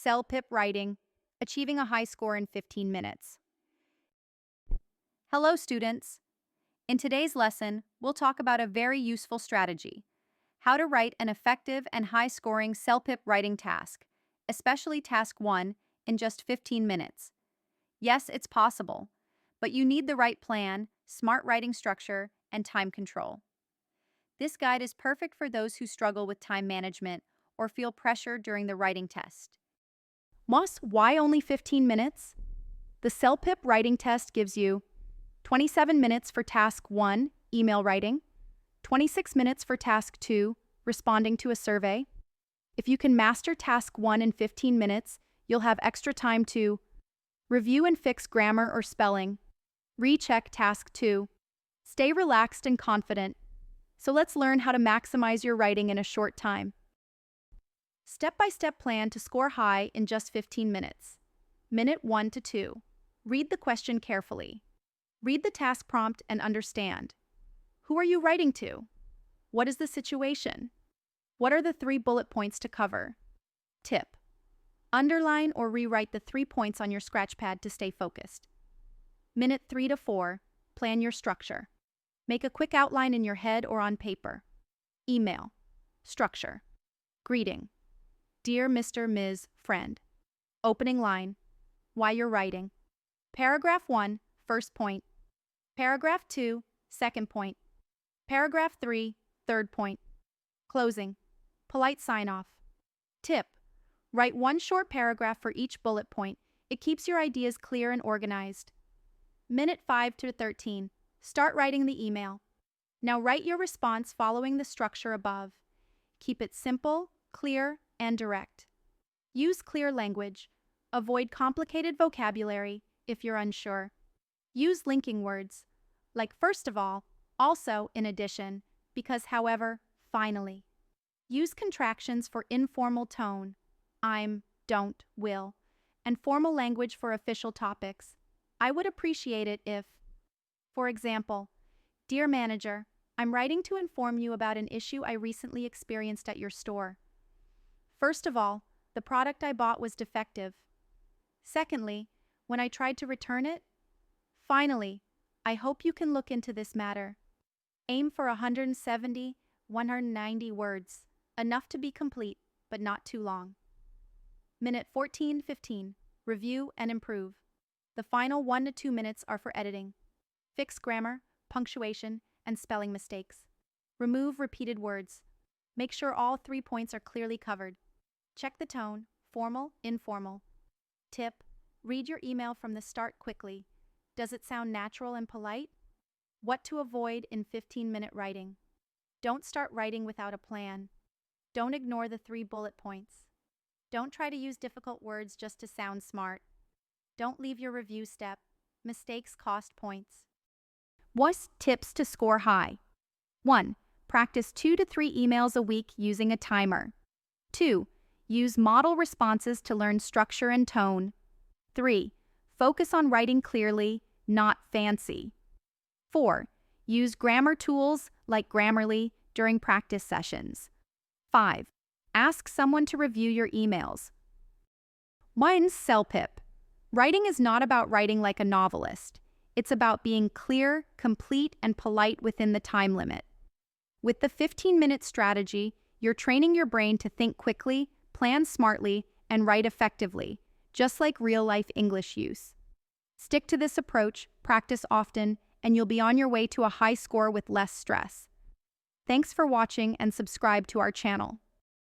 CELPIP writing, achieving a high score in 15 minutes. Hello, students. In today's lesson, we'll talk about a very useful strategy: how to write an effective and high-scoring CELPIP writing task, especially task 1, in just 15 minutes. Yes, it's possible, but you need the right plan, smart writing structure, and time control. This guide is perfect for those who struggle with time management or feel pressure during the writing test. Why only 15 minutes? The CELPIP writing test gives you 27 minutes for task 1, email writing, 26 minutes for task 2, responding to a survey. If you can master task 1 in 15 minutes, you'll have extra time to review and fix grammar or spelling, recheck task 2, stay relaxed and confident. So let's learn how to maximize your writing in a short time. Step-by-step plan to score high in just 15 minutes. Minute 1 to 2. Read the question carefully. Read the task prompt and understand. Who are you writing to? What is the situation? What are the 3 bullet points to cover? Tip: underline or rewrite the 3 points on your scratch pad to stay focused. Minute 3 to 4. Plan your structure. Make a quick outline in your head or on paper. Email. Structure. Greeting. Dear Mr. Ms. Friend. Opening line. Why you're writing. Paragraph 1, first point. Paragraph 2, second point. Paragraph 3, third point. Closing. Polite sign-off. Tip: write 1 short paragraph for each bullet point. It keeps your ideas clear and organized. Minute 5 to 13. Start writing the email. Now write your response following the structure above. Keep it simple, clear, and direct. Use clear language. Avoid complicated vocabulary if you're unsure. Use linking words, like first of all, also, in addition, because, however, finally. Use contractions for informal tone, I'm, don't, will, and formal language for official topics. I would appreciate it if, for example, Dear Manager, I'm writing to inform you about an issue I recently experienced at your store. First of all, the product I bought was defective. Secondly, when I tried to return it. Finally, I hope you can look into this matter. Aim for 170, 190 words, enough to be complete, but not too long. Minute 14-15. Review and improve. The final 1 to 2 minutes are for editing. Fix grammar, punctuation, and spelling mistakes. Remove repeated words. Make sure all 3 points are clearly covered. Check the tone, formal, informal. Tip: read your email from the start quickly. Does it sound natural and polite? What to avoid in 15-minute writing. Don't start writing without a plan. Don't ignore the 3 bullet points. Don't try to use difficult words just to sound smart. Don't leave your review step. Mistakes cost points. What's tips to score high? 1. Practice 2 to 3 emails a week using a timer. 2. Use model responses to learn structure and tone. 3. Focus on writing clearly, not fancy. 4. Use grammar tools like Grammarly during practice sessions. 5. Ask someone to review your emails. 1. CELPIP. Writing is not about writing like a novelist. It's about being clear, complete, and polite within the time limit. With the 15-minute strategy, you're training your brain to think quickly, plan smartly, and write effectively, just like real-life English use. Stick to this approach, practice often, and you'll be on your way to a high score with less stress. Thanks for watching and subscribe to our channel.